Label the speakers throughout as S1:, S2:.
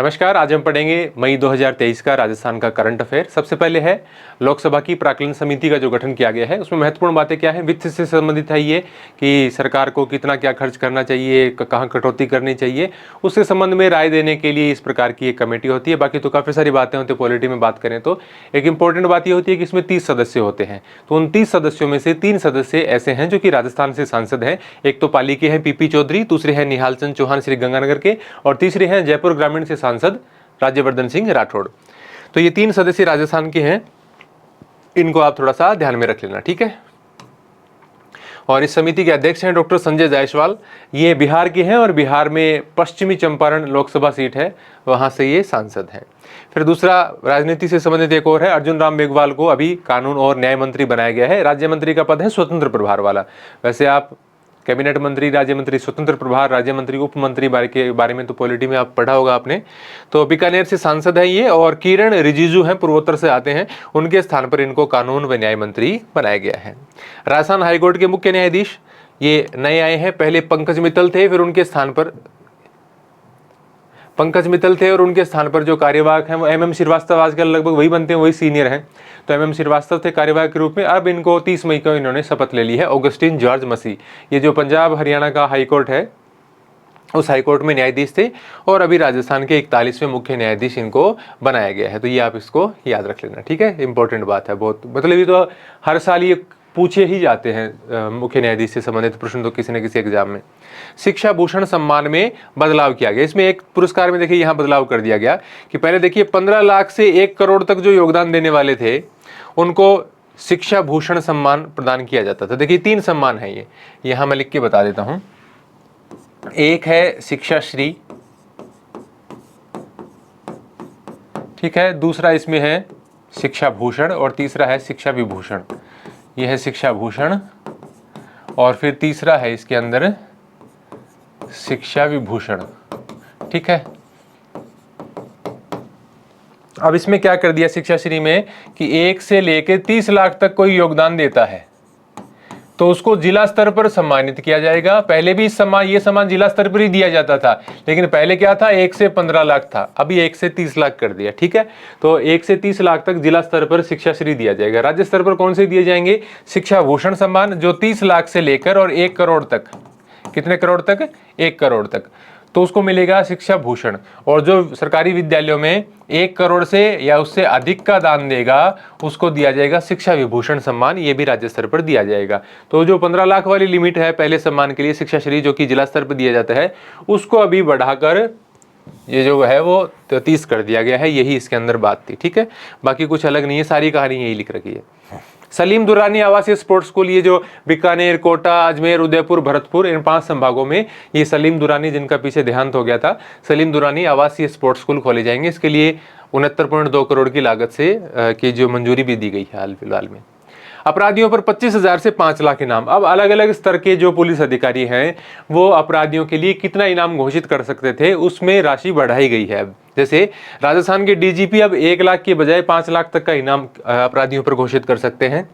S1: नमस्कार। आज हम पढ़ेंगे मई 2023 का राजस्थान का करंट अफेयर। सबसे पहले है लोकसभा की प्राक्कलन समिति का जो गठन किया गया है, उसमें महत्वपूर्ण बातें क्या है। वित्त से संबंधित है ये कि सरकार को कितना क्या खर्च करना चाहिए, कहाँ कटौती करनी चाहिए, उसके संबंध में राय देने के लिए इस प्रकार की एक कमेटी होती है। बाकी तो काफ़ी सारी बातें होती है। पॉलिटी में बात करें तो एक इंपॉर्टेंट बात ये होती है कि इसमें 30 सदस्य होते हैं। तो उन 30 सदस्यों में से 3 सदस्य ऐसे हैं जो कि राजस्थान से सांसद हैं। एक तो पाली के हैं पीपी चौधरी, दूसरे हैं निहाल चंद चौहान श्रीगंगानगर के, और तीसरे हैं जयपुर ग्रामीण से सांसद राज्यवर्धन सिंह राठौड़। तो ये 3 सदस्य राजस्थान के हैं, इनको आप थोड़ा सा ध्यान में रख लेना, ठीक है। और इस समिति के अध्यक्ष हैं डॉक्टर संजय जायसवाल। ये बिहार के हैं और बिहार में पश्चिमी चंपारण लोकसभा सीट है, वहां से ये सांसद हैं। फिर दूसरा राजनीति से संबंधित एक और है, अर्जुन राम मेघवाल को अभी कानून और न्याय मंत्री बनाया गया है। राज्य मंत्री का पद है स्वतंत्र प्रभार वाला। वैसे आप कैबिनेट मंत्री, राज्य मंत्री, स्वतंत्र प्रभार, राज्य मंत्री, उप मंत्री के बारे में तो पॉलिटी में आप पढ़ा होगा आपने। तो बीकानेर से सांसद है ये, और किरण रिजिजू हैं, पूर्वोत्तर से आते हैं, उनके स्थान पर इनको कानून व न्याय मंत्री बनाया गया है। राजस्थान हाईकोर्ट के मुख्य न्यायाधीश ये नए आए हैं। पहले पंकज मित्तल थे, फिर उनके स्थान पर और उनके स्थान पर जो कार्यवाहक हैं वो एमएम श्रीवास्तव आजकल लगभग वही बनते हैं, वही सीनियर हैं। तो एमएम श्रीवास्तव थे कार्यवाहक के रूप में। अब इनको 30 मई को इन्होंने शपथ ले ली है। ऑगस्टिन जॉर्ज मसी, ये जो पंजाब हरियाणा का हाईकोर्ट है, उस हाईकोर्ट में न्यायाधीश थे, और अभी राजस्थान के 41वें मुख्य न्यायाधीश इनको बनाया गया है। तो ये आप इसको याद रख लेना, ठीक है। इंपॉर्टेंट बात है बहुत, मतलब ये तो हर साल ये पूछे ही जाते हैं मुख्य न्यायाधीश से संबंधित प्रश्न, तो किसी न किसी एग्जाम में। शिक्षा भूषण सम्मान में बदलाव किया गया। इसमें एक पुरस्कार में देखिए यहाँ बदलाव कर दिया गया कि पहले देखिए 15 लाख से 1 करोड़ तक जो योगदान देने वाले थे उनको शिक्षा भूषण सम्मान प्रदान किया जाता था। देखिए 3 सम्मान है ये, यहाँ मैं लिख के बता देता हूँ। एक है शिक्षा श्री, ठीक है, दूसरा इसमें है शिक्षा भूषण, और तीसरा है शिक्षा विभूषण। यह है शिक्षा भूषण, और फिर तीसरा है इसके अंदर शिक्षा विभूषण, ठीक है। अब इसमें क्या कर दिया शिक्षा श्री में कि 1 से लेकर 30 लाख तक कोई योगदान देता है तो उसको जिला स्तर पर सम्मानित किया जाएगा। पहले भी ये सम्मान जिला स्तर पर ही दिया जाता था, लेकिन पहले क्या था, 1 से 15 लाख था, अभी 1 से 30 लाख कर दिया, ठीक है। तो 1 से 30 लाख तक जिला स्तर पर शिक्षा श्री दिया जाएगा। राज्य स्तर पर कौन से दिए जाएंगे, शिक्षा भूषण सम्मान, जो 30 लाख से लेकर और 1 करोड़ तक, कितने करोड़ तक, 1 करोड़ तक, तो उसको मिलेगा शिक्षा भूषण। और जो सरकारी विद्यालयों में 1 करोड़ से या उससे अधिक का दान देगा उसको दिया जाएगा शिक्षा विभूषण सम्मान, ये भी राज्य स्तर पर दिया जाएगा। तो जो 15 लाख वाली लिमिट है पहले सम्मान के लिए शिक्षा श्री, जो कि जिला स्तर पर दिया जाता है, उसको अभी बढ़ाकर ये जो है वो 30 कर दिया गया है। यही इसके अंदर बात थी, ठीक है। बाकी कुछ अलग नहीं है, सारी कहानी यही लिख रखी है। सलीम दुरानी आवासीय स्पोर्ट्स स्कूल, ये जो बीकानेर, कोटा, अजमेर, उदयपुर, भरतपुर, इन 5 संभागों में ये सलीम दुरानी, जिनका पीछे देहांत हो गया था, सलीम दुरानी आवासीय स्पोर्ट्स स्कूल खोले जाएंगे। इसके लिए 69.2 करोड़ की लागत से की जो मंजूरी भी दी गई है हाल फिलहाल में। अपराधियों पर 25,000 से 5 लाख इनाम। अब अलग अलग स्तर के जो पुलिस अधिकारी हैं वो अपराधियों के लिए कितना इनाम घोषित कर सकते थे, उसमें राशि बढ़ाई गई है। जैसे राजस्थान के डीजीपी अब 1 लाख के बजाय 5 लाख तक का इनाम अपराधियों पर घोषित कर सकते हैं।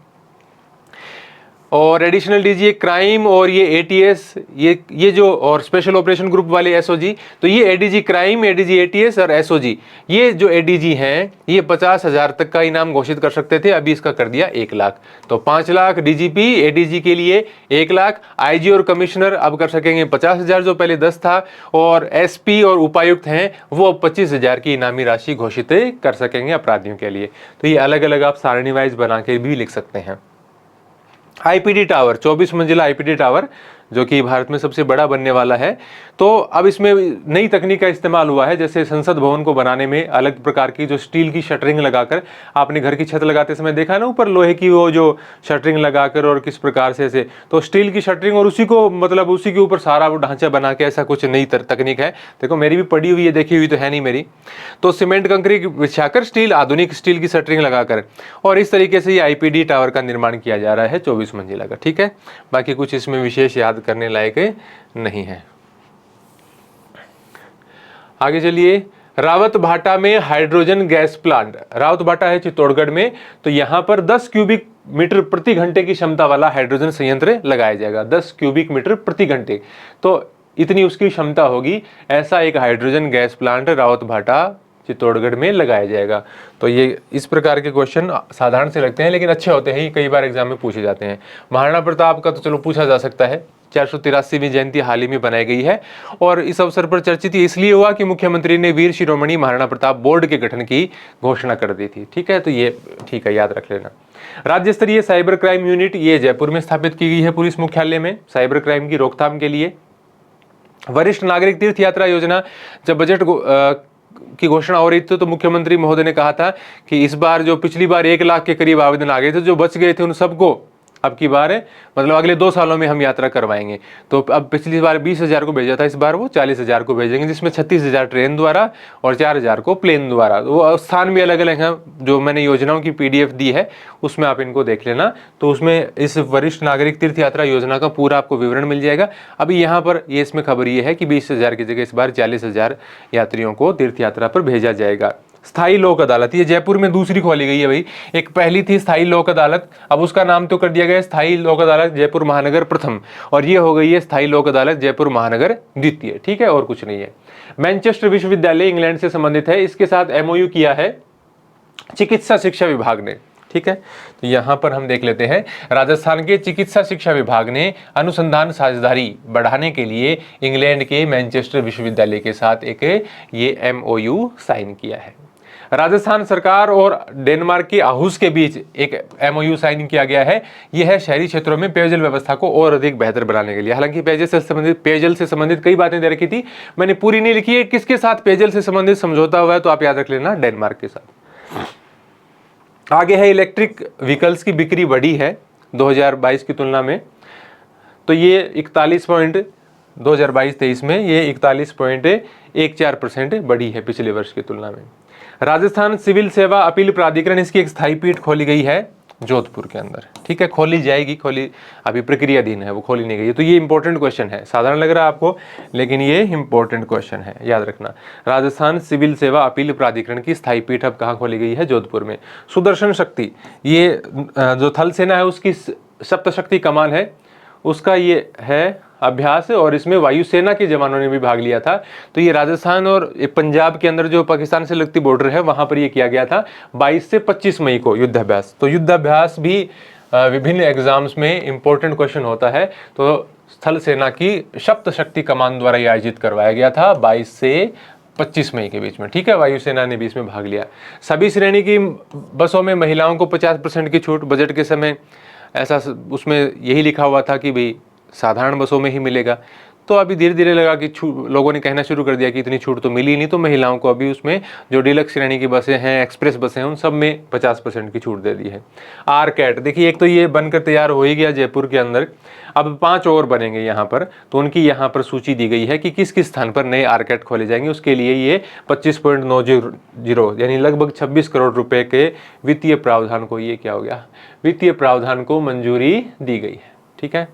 S1: और एडिशनल डीजी क्राइम और ये एटीएस, ये जो और स्पेशल ऑपरेशन ग्रुप वाले एसओजी, तो ये एडीजी क्राइम, एडीजी एटीएस और एसओजी, ये जो एडीजी हैं ये 50,000 तक का इनाम घोषित कर सकते थे, अभी इसका कर दिया 1 लाख। तो 5 लाख डीजीपी एडीजी के लिए, 1 लाख आईजी और कमिश्नर अब कर सकेंगे 50,000, जो पहले 10 था, और एसपी और उपायुक्त हैं वो अब 25,000 की इनामी राशि घोषित कर सकेंगे अपराधियों के लिए। तो ये अलग अलग आप सारणी वाइज बना के भी लिख सकते हैं। आईपीडी टावर, 24 मंजिला आईपीडी टावर, जो कि भारत में सबसे बड़ा बनने वाला है। तो अब इसमें नई तकनीक का इस्तेमाल हुआ है। जैसे संसद भवन को बनाने में अलग प्रकार की जो स्टील की शटरिंग लगाकर, आपने घर की छत लगाते समय देखा ना, ऊपर लोहे की वो जो शटरिंग लगाकर और किस प्रकार से ऐसे, तो स्टील की शटरिंग और उसी को मतलब उसी के ऊपर सारा वो ढांचा बना के, ऐसा कुछ नई तकनीक है। देखो मेरी भी पड़ी हुई है, देखी हुई तो है नहीं मेरी। तो सीमेंट कंक्रीट बिछाकर स्टील, आधुनिक स्टील की शटरिंग लगाकर, और इस तरीके से ये आईपीडी टावर का निर्माण किया जा रहा है 24 मंजिला का, ठीक है। बाकी कुछ इसमें विशेष याद करने लायक नहीं है। आगे चलिए, रावत भाटा में हाइड्रोजन गैस प्लांट। रावत भाटा है चित्तौड़गढ़ में, तो यहां पर 10 क्यूबिक मीटर प्रति घंटे की क्षमता वाला हाइड्रोजन संयंत्र लगाया जाएगा। 10 क्यूबिक मीटर प्रति घंटे। तो इतनी उसकी क्षमता होगी, ऐसा एक hydrogen gas plant Rawatbhata Chittorgarh में लगाया जाएगा। तो ये इस प्रकार के क्वेश्चन साधारण से लगते हैं लेकिन अच्छे होते हैं, कई बार एग्जाम में पूछे जाते हैं। महाराणा प्रताप का तो चलो पूछा जा सकता है, 483वीं जयंती हाल ही में बनाई गई है और इस अवसर पर चर्चित इसलिए हुआ कि मुख्यमंत्री ने वीर शिरोमणि महाराणा प्रताप बोर्ड के गठन की घोषणा कर दी थी। ठीक है, तो ये ठीक है, याद रख लेना। राज्य स्तरीय साइबर क्राइम यूनिट ये जयपुर में स्थापित की गई है पुलिस मुख्यालय में, साइबर क्राइम की रोकथाम के लिए। वरिष्ठ नागरिक तीर्थ यात्रा योजना, जब बजट की घोषणा हो रही थी तो मुख्यमंत्री महोदय ने कहा था कि इस बार जो पिछली बार 1 लाख के करीब आवेदन आ गए थे, जो बच गए थे उन सबको अब की बार मतलब अगले 2 सालों में हम यात्रा करवाएंगे। तो अब पिछली बार 20,000 को भेजा था, इस बार वो 40,000 को भेजेंगे, जिसमें 36,000 ट्रेन द्वारा और 4,000 को प्लेन द्वारा। वो स्थान भी अलग अलग हैं, जो मैंने योजनाओं की PDF दी है उसमें आप इनको देख लेना। तो उसमें इस वरिष्ठ नागरिक तीर्थ यात्रा योजना का पूरा आपको विवरण मिल जाएगा। अभी यहाँ पर ये इसमें खबर ये है कि 20,000 की जगह इस बार 40,000 यात्रियों को तीर्थ यात्रा पर भेजा जाएगा। स्थायी लोक अदालत, ये जयपुर में दूसरी खोली गई है भाई। एक पहली थी स्थायी लोक अदालत, अब उसका नाम तो कर दिया गया स्थायी लोक अदालत जयपुर महानगर प्रथम, और ये हो गई है स्थायी लोक अदालत जयपुर महानगर द्वितीय। ठीक है, और कुछ नहीं है। मैनचेस्टर विश्वविद्यालय इंग्लैंड से संबंधित है, इसके साथ MOU किया है चिकित्सा शिक्षा विभाग ने। ठीक है, तो यहां पर हम देख लेते हैं, राजस्थान के चिकित्सा शिक्षा विभाग ने अनुसंधान साझेदारी बढ़ाने के लिए इंग्लैंड के मैनचेस्टर विश्वविद्यालय के साथ एक ये MOU साइन किया है। राजस्थान सरकार और डेनमार्क की आहुस के बीच एक MOU साइन किया गया है। यह है शहरी क्षेत्रों में पेयजल व्यवस्था को और अधिक बेहतर बनाने के लिए। हालांकि पेयजल से संबंधित कई बातें दे रखी थी, मैंने पूरी नहीं लिखी है। किसके साथ पेयजल से संबंधित समझौता हुआ है, तो आप याद रख लेना, डेनमार्क के साथ। आगे है इलेक्ट्रिक व्हीकल्स की बिक्री बढ़ी है 2022 की तुलना में, तो ये 2022-23 में ये 41.14% बढ़ी है पिछले वर्ष की तुलना में। राजस्थान सिविल सेवा अपील प्राधिकरण, इसकी एक स्थायी पीठ खोली गई है जोधपुर के अंदर। ठीक है, खोली जाएगी, खोली अभी प्रक्रियाधीन है, वो खोली नहीं गई है। तो ये इंपॉर्टेंट क्वेश्चन है, साधारण लग रहा है आपको लेकिन ये इंपॉर्टेंट क्वेश्चन है, याद रखना। राजस्थान सिविल सेवा अपील प्राधिकरण की स्थायी पीठ अब कहाँ खोली गई है? जोधपुर में। सुदर्शन शक्ति, ये जो थल सेना है उसकी सप्तशक्ति कमान है, उसका ये है अभ्यास, और इसमें वायुसेना के जवानों ने भी भाग लिया था। तो ये राजस्थान और पंजाब के अंदर जो पाकिस्तान से लगती बॉर्डर है वहां पर ये किया गया था 22 से 25 मई को युद्धाभ्यास। तो युद्धाभ्यास भी विभिन्न एग्जाम्स में इंपॉर्टेंट क्वेश्चन होता है। तो स्थल सेना की सप्तशक्ति कमान द्वारा ये आयोजित करवाया गया था 22 से 25 मई के बीच में। ठीक है, वायुसेना ने भी इसमें भाग लिया। सभी श्रेणी की बसों में महिलाओं को 50% की छूट बजट के समय, ऐसा उसमें यही लिखा हुआ था कि भाई साधारण बसों में ही मिलेगा। तो अभी धीरे धीरे लगा कि लोगों ने कहना शुरू कर दिया कि इतनी छूट तो मिली नहीं, तो महिलाओं को अभी उसमें जो डीलक्स श्रेणी की बसें हैं, एक्सप्रेस बसें हैं, उन सब में 50% की छूट दे दी है। आरकेट, देखिए एक तो ये बनकर तैयार हो ही गया जयपुर के अंदर, अब 5 और बनेंगे यहाँ पर। तो उनकी यहाँ पर सूची दी गई है कि किस किस स्थान पर नए आरकेट खोले जाएंगे। उसके लिए ये 25.90 यानी लगभग 26 करोड़ रुपए के वित्तीय प्रावधान को, ये क्या हो गया, वित्तीय प्रावधान को मंजूरी दी गई है। ठीक है,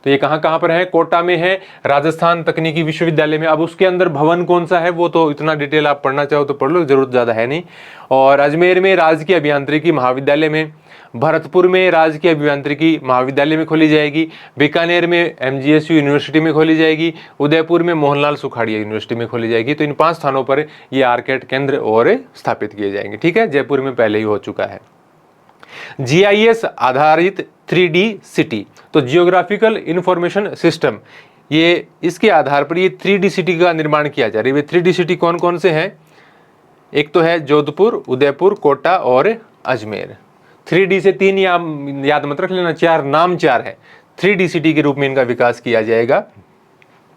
S1: तो ये कहाँ कहाँ पर है? कोटा में है, राजस्थान तकनीकी विश्वविद्यालय में। अब उसके अंदर भवन कौन सा है वो तो इतना डिटेल आप पढ़ना चाहो तो पढ़ लो, जरूरत ज़्यादा है नहीं। और अजमेर में राजकीय अभियांत्रिकी महाविद्यालय में, भरतपुर में राजकीय अभियांत्रिकी महाविद्यालय में खोली जाएगी, बीकानेर में MGSU यूनिवर्सिटी में खोली जाएगी, उदयपुर में मोहनलाल सुखाड़िया यूनिवर्सिटी में खोली जाएगी। तो इन 5 स्थानों पर ये आरकेट केंद्र और स्थापित किए जाएंगे। ठीक है, जयपुर में पहले ही हो चुका है। GIS आधारित 3D सिटी, तो जियोग्राफिकल इंफॉर्मेशन सिस्टम, ये इसके आधार पर ये 3D सिटी का निर्माण किया जा रहा है। 3D सिटी कौन कौन से हैं? एक तो है जोधपुर, उदयपुर, कोटा और अजमेर। 3D से 3 याद मत रख लेना, 4 नाम 4 है। 3D सिटी के रूप में इनका विकास किया जाएगा।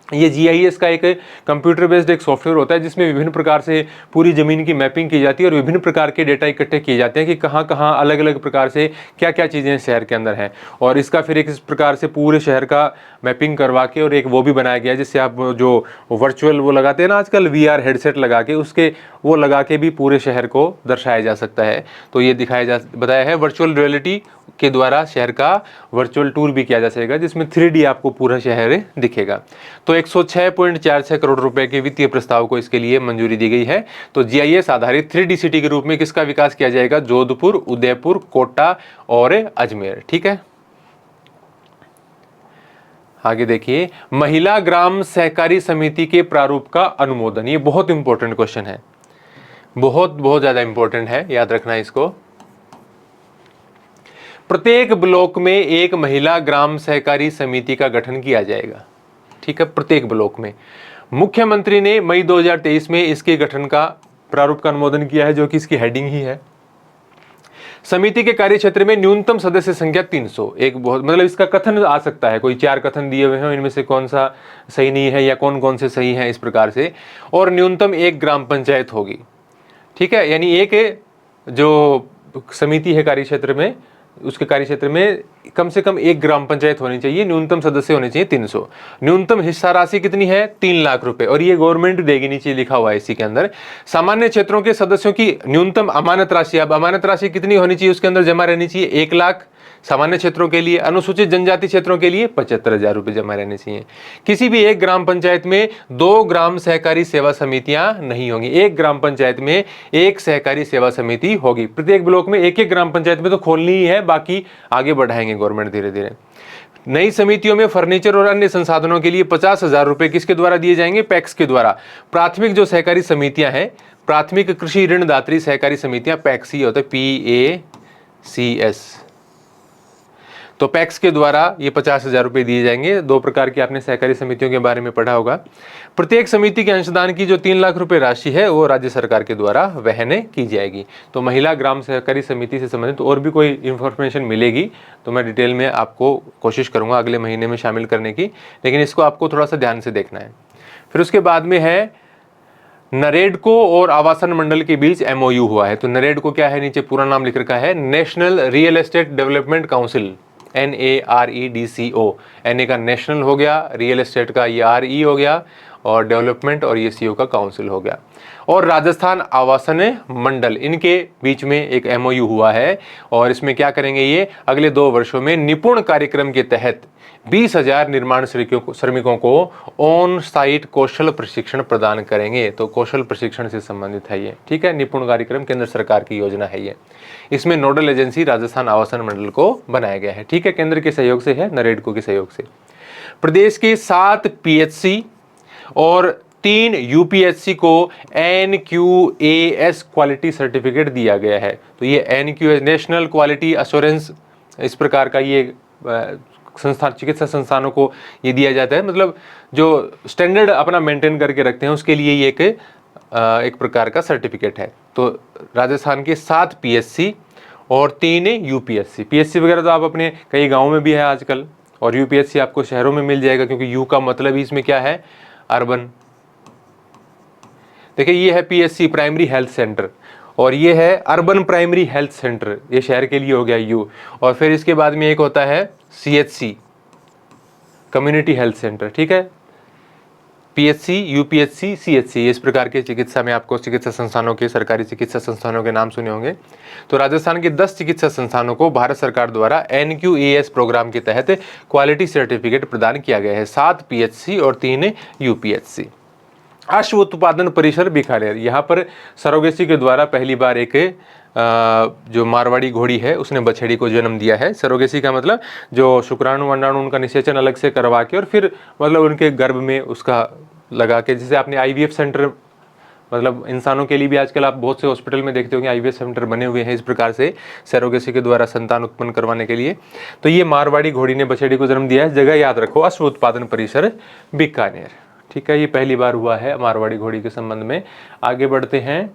S1: ये GIS का एक कंप्यूटर बेस्ड एक सॉफ्टवेयर होता है जिसमें विभिन्न प्रकार से पूरी ज़मीन की मैपिंग की जाती है और विभिन्न प्रकार के डेटा इकट्ठे किए जाते हैं कि कहाँ कहाँ अलग अलग प्रकार से क्या क्या चीज़ें शहर के अंदर हैं। और इसका फिर एक इस प्रकार से पूरे शहर का मैपिंग करवा के और एक वो भी बनाया गया जिससे आप जो वर्चुअल वो लगाते हैं ना आजकल VR हेडसेट लगा के, उसके वो लगा के भी पूरे शहर को दर्शाया जा सकता है। तो ये बताया है वर्चुअल रियलिटी के द्वारा शहर का वर्चुअल टूर भी किया जा सकेगा जिसमें 3D आपको पूरा शहर दिखेगा। तो 106.46 करोड़ रुपए के वित्तीय प्रस्ताव को इसके लिए मंजूरी दी गई है। तो GIS आधारित 3D सिटी के रूप में किसका विकास किया जाएगा? जोधपुर, उदयपुर, कोटा और अजमेर। ठीक है, आगे देखिए, महिला ग्राम सहकारी समिति के प्रारूप का अनुमोदन। ये बहुत इंपॉर्टेंट क्वेश्चन है, बहुत ज्यादा इंपॉर्टेंट है, याद रखना इसको। प्रत्येक ब्लॉक में एक महिला ग्राम सहकारी समिति का गठन किया जाएगा, ठीक है, प्रत्येक ब्लॉक में। मुख्यमंत्री ने मई 2023 में इसके गठन का प्रारूप का अनुमोदन किया है, जो कि इसकी हेडिंग ही है। समिति के कार्य क्षेत्र में न्यूनतम सदस्य संख्या 300। एक बहुत मतलब इसका कथन आ सकता है, कोई 4 कथन दिए हुए हैं, इनमें से कौन सा सही नहीं है या कौन कौन से सही हैं, इस प्रकार से। और न्यूनतम 1 ग्राम पंचायत होगी, ठीक है, यानी एक जो समिति है कार्य क्षेत्र में, उसके कार्य क्षेत्र में कम से कम 1 ग्राम पंचायत होनी चाहिए, न्यूनतम सदस्य होने चाहिए 300। न्यूनतम हिस्सा राशि कितनी है? 3 लाख रुपए, और ये गवर्नमेंट देगी, नीचे लिखा हुआ है इसी के अंदर। सामान्य क्षेत्रों के सदस्यों की न्यूनतम अमानत राशि, अब अमानत राशि कितनी होनी चाहिए उसके अंदर जमा रहनी चाहिए? 1 लाख सामान्य क्षेत्रों के लिए। अनुसूचित जनजाति क्षेत्रों के लिए 75,000 रुपए जमा रहने चाहिए। किसी भी एक ग्राम पंचायत में 2 ग्राम सहकारी सेवा समितियां नहीं होंगी, एक ग्राम पंचायत में 1 सहकारी सेवा समिति होगी। प्रत्येक ब्लॉक में 1-1 ग्राम पंचायत में तो खोलनी ही है, बाकी आगे बढ़ाएंगे गवर्नमेंट धीरे धीरे। नई समितियों में फर्नीचर और अन्य संसाधनों के लिए 50,000 रुपए किसके द्वारा दिए जाएंगे? पैक्स के द्वारा। प्राथमिक जो सहकारी समितियां हैं, प्राथमिक कृषि ऋणदात्री सहकारी समितियां, पैक्स ही होता है, PACS, तो पैक्स के द्वारा ये 50,000 रुपए दिए जाएंगे। 2 प्रकार की आपने सहकारी समितियों के बारे में पढ़ा होगा। प्रत्येक समिति के अंशदान की जो 3 लाख रुपए राशि है वो राज्य सरकार के द्वारा वहन की जाएगी। तो महिला ग्राम सहकारी समिति से संबंधित और भी कोई इंफॉर्मेशन मिलेगी तो मैं डिटेल में आपको कोशिश करूंगा अगले महीने में शामिल करने की, लेकिन इसको आपको थोड़ा सा ध्यान से देखना है। फिर उसके बाद में है नरेडको और आवासन मंडल के बीच MOU हुआ है। तो नरेडको क्या है? नीचे पूरा नाम लिख रखा है, national real estate development council, NAREDCO। NA का नेशनल हो गया, रियल एस्टेट का ये RE हो गया, और डेवलपमेंट और ये CO का काउंसिल हो गया। और राजस्थान आवासन मंडल, इनके बीच में एक MOU हुआ है। और इसमें क्या करेंगे? ये अगले 2 वर्षों में निपुण कार्यक्रम के तहत 20,000 निर्माण श्रमिकों को ऑन साइट कौशल प्रशिक्षण प्रदान करेंगे। तो कौशल प्रशिक्षण से संबंधित है ये, ठीक है, निपुण कार्यक्रम केंद्र सरकार की योजना है ये। इसमें नोडल एजेंसी राजस्थान आवासन मंडल को बनाया गया है, ठीक है, केंद्र के सहयोग से है, नरेडको के सहयोग से। प्रदेश के 7 PHC और 3 UPHC को NQAS क्वालिटी सर्टिफिकेट दिया गया है। तो ये NQAS नेशनल क्वालिटी एश्योरेंस, इस प्रकार का ये संस्थान, चिकित्सा संस्थानों को ये दिया जाता है, मतलब जो स्टैंडर्ड अपना मेंटेन करके रखते हैं उसके लिए ये एक प्रकार का सर्टिफिकेट है। तो राजस्थान के 7 PHC और 3 UPHC। PHC वगैरह तो आप अपने कई गाँव में भी है आजकल, और UPHC आपको शहरों में मिल जाएगा, क्योंकि U का मतलब ही इसमें क्या है? अर्बन। देखिए ये है PHC प्राइमरी हेल्थ सेंटर, और ये है अर्बन प्राइमरी हेल्थ सेंटर, ये शहर के लिए हो गया U। और फिर इसके बाद में एक होता है CHC कम्युनिटी हेल्थ सेंटर, ठीक है। PHC, UPHC, CHC, इस प्रकार के चिकित्सा में आपको चिकित्सा संस्थानों के, सरकारी चिकित्सा संस्थानों के नाम सुने होंगे। तो राजस्थान के 10 चिकित्सा संस्थानों को भारत सरकार द्वारा NQAS प्रोग्राम के तहत क्वालिटी सर्टिफिकेट प्रदान किया गया है, 7 PHC और 3 UPHC। अश्व उत्पादन परिसर बीकानेर, यहाँ पर सरोगेसी के द्वारा पहली बार एक जो मारवाड़ी घोड़ी है उसने बछड़ी को जन्म दिया है। सरोगेसी का मतलब जो शुक्राणु अंडाणु उनका निषेचन अलग से करवा के और फिर मतलब उनके गर्भ में उसका लगा के, जैसे आपने IVF सेंटर, मतलब इंसानों के लिए भी आजकल आप बहुत से हॉस्पिटल में देखते होंगे IVF सेंटर बने हुए हैं, इस प्रकार से सरोगेसी के द्वारा संतान उत्पन्न करवाने के लिए। तो ये मारवाड़ी घोड़ी ने बछड़ी को जन्म दिया है। जगह याद रखो, अश्व उत्पादन परिसर बीकानेर, ठीक है, ये पहली बार हुआ है मारवाड़ी घोड़ी के संबंध में। आगे बढ़ते हैं,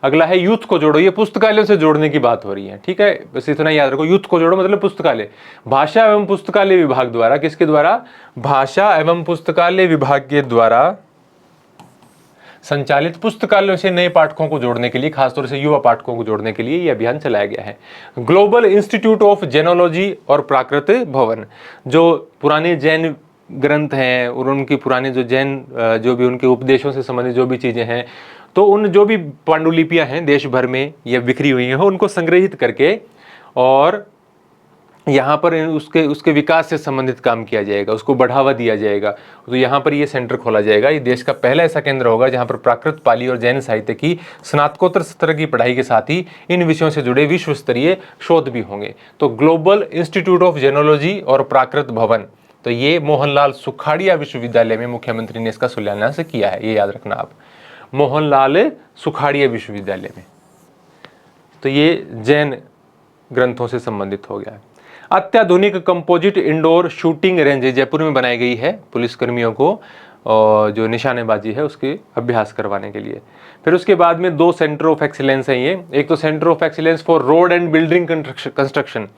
S1: अगला है यूथ को जोड़ो। ये पुस्तकालयों से जोड़ने की बात हो रही है, ठीक है, बस इतना याद रखो, यूथ को जोड़ो मतलब पुस्तकालय। भाषा एवं पुस्तकालय विभाग द्वारा, किसके द्वारा? भाषा एवं पुस्तकालय विभाग के द्वारा संचालित पुस्तकालयों से नए पाठकों को जोड़ने के लिए, खासतौर से युवा पाठकों को जोड़ने के लिए यह अभियान चलाया गया है। ग्लोबल इंस्टीट्यूट ऑफ जेनोलॉजी और प्राकृत भवन, जो पुराने जैन ग्रंथ हैं और उनकी पुराने जो जैन जो भी उनके उपदेशों से संबंधित जो भी चीजें हैं, तो उन जो भी पांडुलिपियां हैं देश भर में ये बिखरी हुई हैं, उनको संग्रहित करके और यहाँ पर उसके विकास से संबंधित काम किया जाएगा, उसको बढ़ावा दिया जाएगा। तो यहाँ पर ये सेंटर खोला जाएगा। ये देश का पहला ऐसा केंद्र होगा जहाँ पर प्राकृत, पाली और जैन साहित्य की स्नातकोत्तर स्तर की पढ़ाई के साथ ही इन विषयों से जुड़े विश्व स्तरीय शोध भी होंगे। तो ग्लोबल इंस्टीट्यूट ऑफ जेनोलॉजी और प्राकृत भवन, तो ये मोहनलाल सुखाड़िया विश्वविद्यालय में मुख्यमंत्री ने इसका शिलान्यास किया है, ये याद रखना आप, मोहनलाल सुखाड़िया विश्वविद्यालय में। तो ये जैन ग्रंथों से संबंधित हो गया है। अत्याधुनिक composite indoor shooting range Jaipur में बनाई गई है पुलिसकर्मियों को और जो निशानेबाजी है उसके अभ्यास करवाने के लिए। फिर उसके बाद में 2 सेंटर ऑफ एक्सीलेंस है ये। एक तो centre of excellence for road and building construction,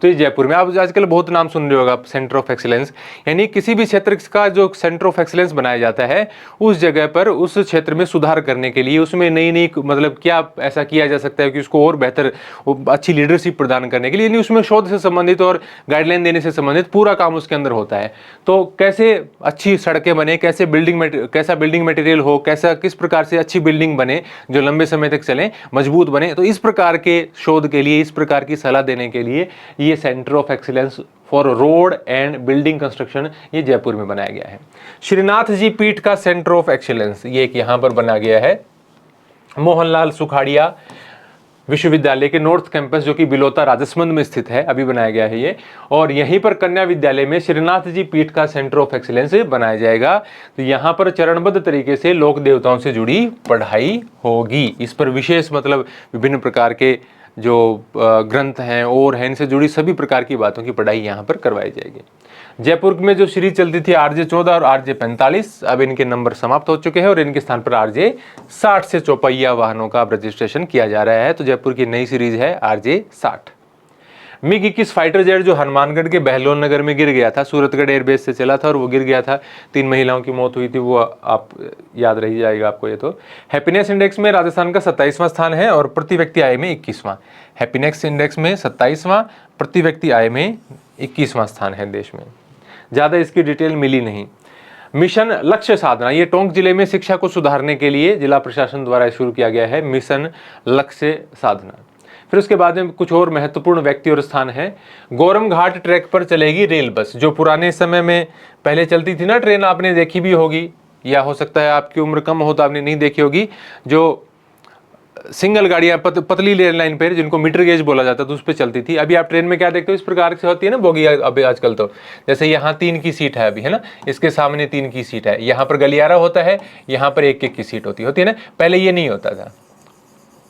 S1: तो ये जयपुर में, आप आजकल बहुत नाम सुन रहे होगा सेंटर ऑफ एक्सीलेंस, यानी किसी भी क्षेत्र का जो सेंटर ऑफ एक्सीलेंस बनाया जाता है उस जगह पर उस क्षेत्र में सुधार करने के लिए, उसमें नई नई मतलब क्या ऐसा किया जा सकता है कि उसको और बेहतर अच्छी लीडरशिप प्रदान करने के लिए, यानी उसमें शोध से संबंधित और गाइडलाइन देने से संबंधित पूरा काम उसके अंदर होता है। तो कैसे अच्छी सड़कें बने, कैसे कैसा बिल्डिंग मटेरियल हो, कैसा किस प्रकार से अच्छी बिल्डिंग बने जो लंबे समय तक चले, मजबूत बने, तो इस प्रकार के शोध के लिए, इस प्रकार की सलाह देने के लिए ये centre of excellence for road and building construction ये जयपुर में बनाया गया है। श्रीनाथ जी पीठ का सेंटर ऑफ एक्सीलेंस ये एक यहां पर बना गया है मोहनलाल सुखाड़िया विश्वविद्यालय के नॉर्थ कैंपस जो कि बिलोता राजसमंद में स्थित है, अभी बनाया गया है ये। और यहीं पर कन्या विद्यालय में श्रीनाथ जी पीठ का सेंटर ऑफ एक्सीलेंस बनाया जाएगा। तो यहाँ पर चरणबद्ध तरीके से लोक देवताओं से जुड़ी पढ़ाई होगी। इस पर विशेष मतलब विभिन्न प्रकार के जो ग्रंथ हैं और हैं, इनसे जुड़ी सभी प्रकार की बातों की पढ़ाई यहाँ पर करवाई जाएगी। जयपुर में जो सीरीज चलती थी RJ14 और RJ45, अब इनके नंबर समाप्त हो चुके हैं और इनके स्थान पर RJ60 से चौपहिया वाहनों का अब रजिस्ट्रेशन किया जा रहा है। तो जयपुर की नई सीरीज है RJ60। MiG-21 फाइटर जेट जो हनुमानगढ़ के बहलोल नगर में गिर गया था, सूरतगढ़ एयरबेस से चला था और वो गिर गया था, 3 महिलाओं की मौत हुई थी, वो आप याद रह जाएगा आपको ये। तो हैप्पीनेस इंडेक्स में राजस्थान का 27वां स्थान है और प्रति व्यक्ति आय में 21वां। हैप्पीनेस इंडेक्स में 27वां, प्रति व्यक्ति आय में 21वां स्थान है देश में। ज़्यादा इसकी डिटेल मिली नहीं। मिशन लक्ष्य साधना, ये टोंक जिले में शिक्षा को सुधारने के लिए जिला प्रशासन द्वारा शुरू किया गया है मिशन लक्ष्य साधना। फिर उसके बाद में कुछ और महत्वपूर्ण व्यक्ति और स्थान है। गोरम घाट ट्रैक पर चलेगी रेल बस, जो पुराने समय में पहले चलती थी ना ट्रेन, आपने देखी भी होगी या हो सकता है आपकी उम्र कम हो तो आपने नहीं देखी होगी, जो सिंगल गाड़ियां पतली रेल लाइन पर जिनको मीटर गेज बोला जाता था उस पर चलती थी। अभी आप ट्रेन में क्या देखते हो, इस प्रकार से होती है ना बोगी अभी आजकल। तो जैसे यहाँ 3 की सीट है अभी, है ना, इसके सामने 3 की सीट है, यहाँ पर गलियारा होता है, यहाँ पर 1-1 की सीट होती है ना, पहले ये नहीं होता था,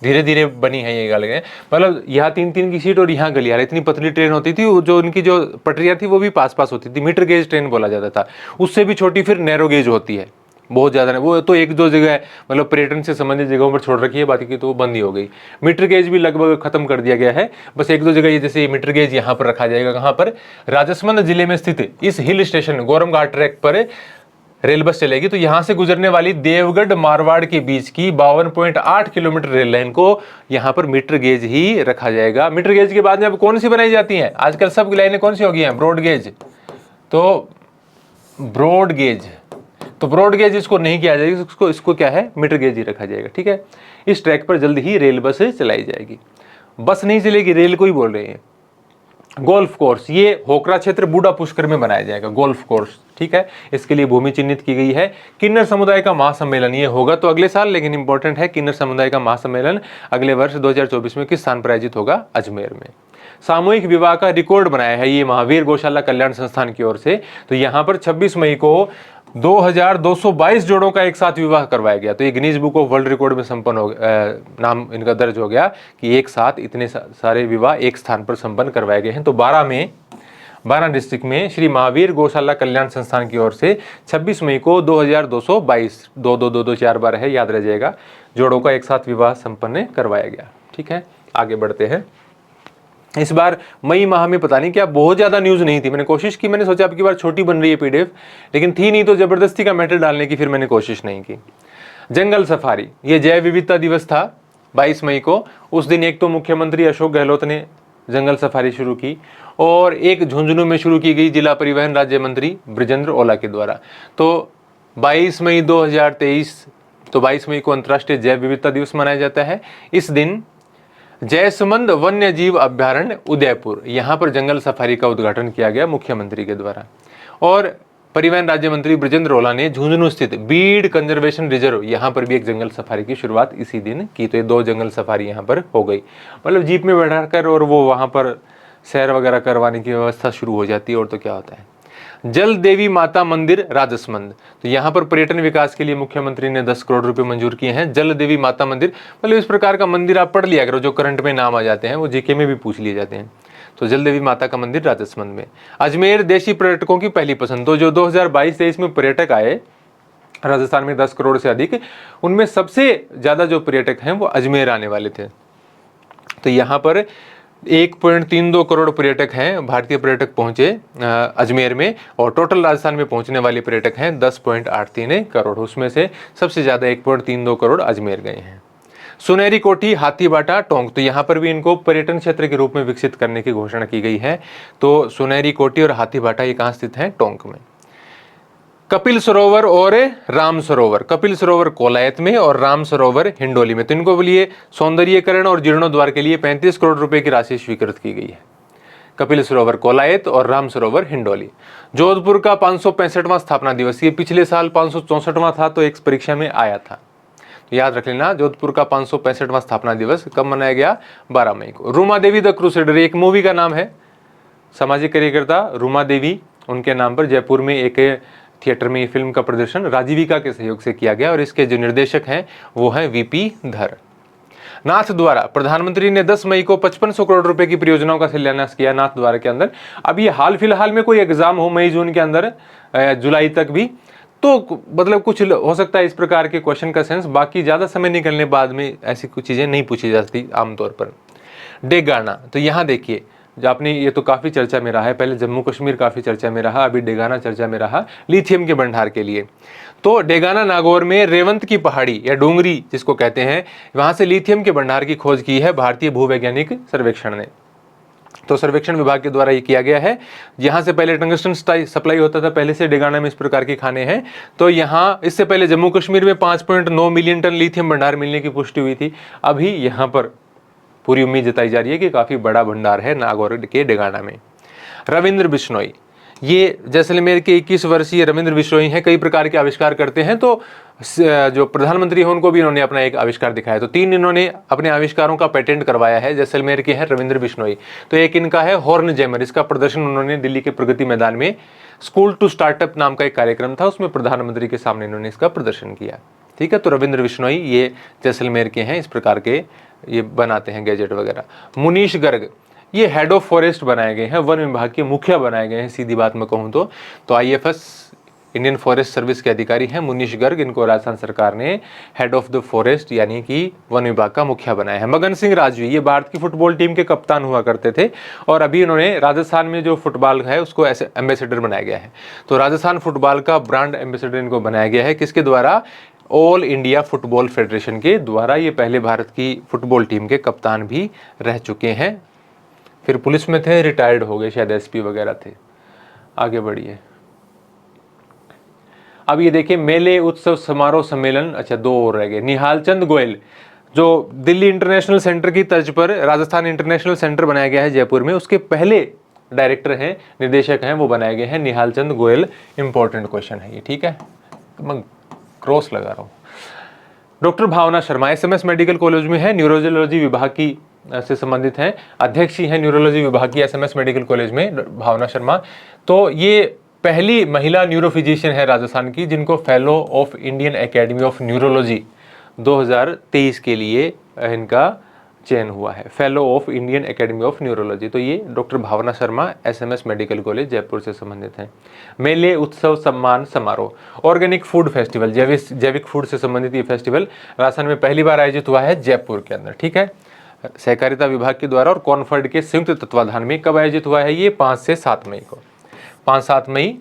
S1: धीरे धीरे बनी है ये गाड़ियाँ। मतलब यहाँ 3-3 की सीट और यहाँ गलियारा, इतनी पतली ट्रेन होती थी, जो उनकी जो पटरियाँ थी वो भी पास पास होती थी, मीटर गेज ट्रेन बोला जाता था। उससे भी छोटी फिर नैरो गेज होती है, बहुत ज़्यादा नहीं, वो तो 1-2 जगह मतलब पर्यटन से संबंधित जगहों पर छोड़ रखी है, बाकी की तो वो बंद ही हो गई। मीटर गेज भी लगभग खत्म कर दिया गया है, बस 1-2 जगह ये जैसे मीटर गेज यहाँ पर रखा जाएगा। कहाँ पर, राजसमंद जिले में स्थित इस हिल स्टेशन गोरम घाट ट्रैक पर रेल बस चलेगी। तो यहाँ से गुजरने वाली देवगढ़ मारवाड़ के बीच की 52.8 किलोमीटर रेल लाइन को यहाँ पर मीटर गेज ही रखा जाएगा। मीटर गेज के बाद में अब कौन सी बनाई जाती हैं, आजकल सब लाइनें कौन सी हो गई हैं, ब्रॉड गेज। तो ब्रॉड गेज, तो ब्रॉड गेज इसको नहीं किया जाएगा, इसको क्या है, मीटर गेज ही रखा जाएगा। ठीक है, इस ट्रैक पर जल्द ही रेल बस चलाई जाएगी। बस नहीं चलेगी, रेल को ही बोल रहे हैं। गोल्फ कोर्स, ये होकरा क्षेत्र बूढ़ा पुष्कर में बनाया जाएगा गोल्फ कोर्स। ठीक है, इसके लिए भूमि चिन्हित की गई है। किन्नर समुदाय का महासम्मेलन ये होगा तो अगले साल, लेकिन इंपॉर्टेंट है, किन्नर समुदाय का महासम्मेलन अगले वर्ष 2024 में किस स्थान पर आयोजित होगा, अजमेर में। सामूहिक विवाह का रिकॉर्ड बनाया है ये महावीर गौशाला कल्याण संस्थान की ओर से। तो यहाँ पर 26 मई को 2222 जोड़ों का एक साथ विवाह करवाया गया। तो ये Guinness book of world record में संपन्न हो नाम इनका दर्ज हो गया कि एक साथ इतने सारे विवाह एक स्थान पर संपन्न करवाए गए हैं। तो 12 डिस्ट्रिक्ट में श्री महावीर गौशाला कल्याण संस्थान की ओर से 26 मई को 2222, 2222 बार है, याद रह जाएगा, जोड़ों का एक साथ विवाह संपन्न करवाया गया। ठीक है, आगे बढ़ते हैं। इस बार मई माह में पता नहीं क्या बहुत ज़्यादा न्यूज़ नहीं थी, मैंने कोशिश की, मैंने सोचा अब की बार छोटी बन रही है PDF, लेकिन थी नहीं, तो ज़बरदस्ती का मैटर डालने की फिर मैंने कोशिश नहीं की। जंगल सफारी, ये जैव विविधता दिवस था 22 मई को। उस दिन एक तो मुख्यमंत्री अशोक गहलोत ने जंगल सफारी शुरू की और एक झुंझुनू में शुरू की गई जिला परिवहन राज्य मंत्री बृजेंद्र ओला के द्वारा। तो 22 मई 2023, तो 22 मई को अंतर्राष्ट्रीय जैव विविधता दिवस मनाया जाता है। इस दिन जयसमंद वन्य जीव अभ्यारण्य उदयपुर, यहाँ पर जंगल सफारी का उद्घाटन किया गया मुख्यमंत्री के द्वारा। और परिवहन राज्य मंत्री बृजेंद्र ओला ने झुंझुनू स्थित बीड कंजर्वेशन रिजर्व, यहाँ पर भी एक जंगल सफारी की शुरुआत इसी दिन की। तो ये 2 जंगल सफारी यहाँ पर हो गई, मतलब जीप में बैठाकर और वो वहाँ पर सैर वगैरह करवाने की व्यवस्था शुरू हो जाती है। और तो क्या होता है, जल देवी माता मंदिर राजसमंद, तो यहाँ पर पर्यटन विकास के लिए मुख्यमंत्री ने 10 करोड़ रुपए मंजूर किए हैं। जल देवी माता मंदिर, मतलब इस प्रकार का मंदिर आप पढ़ लिया करो, जो करंट में नाम आ जाते हैं वो जीके में भी पूछ लिए जाते हैं। तो जल देवी माता का मंदिर राजसमंद में। अजमेर देशी पर्यटकों की पहली पसंद, तो जो 2022-23 में पर्यटक आए राजस्थान में 10 करोड़ से अधिक, उनमें सबसे ज्यादा जो पर्यटक हैं वो अजमेर आने वाले थे। तो यहाँ पर 1.32 करोड़ पर्यटक हैं, भारतीय पर्यटक पहुंचे अजमेर में, और टोटल राजस्थान में पहुंचने वाले पर्यटक हैं 10.83 करोड़, उसमें से सबसे ज्यादा 1.32 करोड़ अजमेर गए हैं। सुनहरी कोठी, हाथीबाटा, टोंक, तो यहाँ पर भी इनको पर्यटन क्षेत्र के रूप में विकसित करने की घोषणा की गई है। तो सुनहरी कोठी और हाथीबाटा ये कहाँ स्थित हैं, टोंक में। कपिल सरोवर और राम सरोवर, कपिल सरोवर कोलायत में और राम सरोवर हिंडोली में, तो इनको लिए सौंदर्यीकरण और जीर्णोद्वार के लिए 35 करोड़ रुपए की राशि स्वीकृत की गई है। कपिल सरोवर कोलायत और राम सरोवर हिंडोली। जोधपुर का 565वां स्थापना दिवस, ये पिछले साल 564वां था, तो एक परीक्षा में आया था, तो याद रख लेना। जोधपुर का 565वां स्थापना दिवस कब मनाया गया, 12 मई को। रूमा देवी द क्रूसेडर, एक मूवी का नाम है, सामाजिक कार्यकर्ता रूमा देवी, उनके नाम पर जयपुर में एक थिएटर में ये फिल्म का प्रदर्शन राजीविका के सहयोग से किया गया, और इसके जो निर्देशक हैं वो हैं वीपी धर। नाथ द्वारा, प्रधानमंत्री ने 10 मई को 5500 करोड़ रुपए की परियोजनाओं का शिलान्यास किया नाथ द्वारा के अंदर। अब ये हाल फिलहाल में कोई एग्जाम हो मई जून के अंदर, जुलाई तक भी, तो मतलब कुछ हो सकता है इस प्रकार के क्वेश्चन का सेंस, बाकी ज्यादा समय निकलने बाद में ऐसी कुछ चीजें नहीं पूछी जाती आमतौर पर। डेगाना, तो यहाँ देखिए, जो आपने, ये तो काफी चर्चा में रहा है, पहले जम्मू कश्मीर काफी चर्चा में रहा, अभी डेगाना चर्चा में रहा लिथियम के भंडार के लिए। तो डेगाना नागौर में रेवंत की पहाड़ी या डोंगरी जिसको कहते हैं, वहां से लिथियम के भंडार की खोज की है भारतीय भूवैज्ञानिक सर्वेक्षण ने। तो सर्वेक्षण विभाग के द्वारा ये किया गया है। यहाँ से पहले टंगस्टन सप्लाई होता था, पहले से डेगाना में इस प्रकार के खाने हैं। तो यहाँ इससे पहले जम्मू कश्मीर में 5.9 मिलियन टन लिथियम भंडार मिलने की पुष्टि हुई थी। अभी यहाँ पर पूरी उम्मीद जताई जा रही है कि काफी बड़ा भंडार है नागौर के डेगाना में। रविंद्र बिश्नोई, ये जैसलमेर के 21 वर्षीय रविंद्र बिश्नोई हैं, कई प्रकार के आविष्कार करते हैं। तो जो प्रधानमंत्री हैं उनको भी इन्होंने अपना एक आविष्कार दिखाया, तो 3 इन्होंने अपने आविष्कारों का पेटेंट करवाया है। जैसलमेर के हैं रविंद्र बिश्नोई, तो एक इनका है हॉर्न जैमर, इसका प्रदर्शन उन्होंने दिल्ली के प्रगति मैदान में स्कूल टू स्टार्टअप नाम का एक कार्यक्रम था, उसमें प्रधानमंत्री के सामने इन्होंने इसका प्रदर्शन किया। ठीक है, तो रविंद्र बिश्नोई ये जैसलमेर के हैं, इस प्रकार के ये बनाते हैं गैजेट वगैरह। मुनीश गर्ग, ये हेड ऑफ फॉरेस्ट बनाए गए हैं, वन विभाग के मुखिया बनाए गए हैं, सीधी बात में कहूँ तो IFS इंडियन फॉरेस्ट सर्विस के अधिकारी हैं मुनीश गर्ग, इनको राजस्थान सरकार ने हेड ऑफ द फॉरेस्ट यानी कि वन विभाग का मुखिया बनाया है। मगन सिंह राजवी, ये भारत की फुटबॉल टीम के कप्तान हुआ करते थे, और अभी इन्होंने राजस्थान में जो फुटबॉल है उसको ऐसे एम्बेसडर बनाया गया है। तो राजस्थान फुटबॉल का ब्रांड एम्बेसडर इनको बनाया गया है, किसके द्वारा, ऑल इंडिया फुटबॉल फेडरेशन के द्वारा। ये पहले भारत की फुटबॉल टीम के कप्तान भी रह चुके हैं, फिर पुलिस में थे, रिटायर्ड हो गए, शायद SP वगैरह थे। आगे बढ़िए, अब ये देखिए मेले उत्सव समारोह सम्मेलन, अच्छा 2 और रह गए। निहाल चंद गोयल, जो दिल्ली इंटरनेशनल सेंटर की तर्ज पर राजस्थान इंटरनेशनल सेंटर बनाया गया है जयपुर में, उसके पहले डायरेक्टर हैं, निदेशक हैं, वो बनाए गए हैं निहाल चंद गोयल। इंपॉर्टेंट क्वेश्चन है ये, ठीक है, मैं क्रॉस लगा रहा हूँ। Doctor Bhavana Sharma SMS medical college में है, न्यूरोलॉजी विभाग की से संबंधित हैं, अध्यक्ष ही हैं न्यूरोलॉजी विभाग की SMS मेडिकल कॉलेज में भावना शर्मा। तो ये पहली महिला न्यूरोफिजिशियन है राजस्थान की जिनको fellow of Indian academy of neurology 2023 के लिए इनका चयन हुआ है, fellow of Indian academy of neurology. तो ये doctor Bhavana Sharma SMS medical college Jaipur से संबंधित हैं। मेले उत्सव सम्मान समारोह, ऑर्गेनिक फूड फेस्टिवल, जैविक फूड से संबंधित ये फेस्टिवल राजस्थान में पहली बार आयोजित हुआ है जयपुर के अंदर। ठीक है, सहकारिता विभाग के द्वारा और कॉनफर्ड के संयुक्त तत्वाधान में। कब आयोजित हुआ है ये, 5 से 7 मई को, 5-7 मई,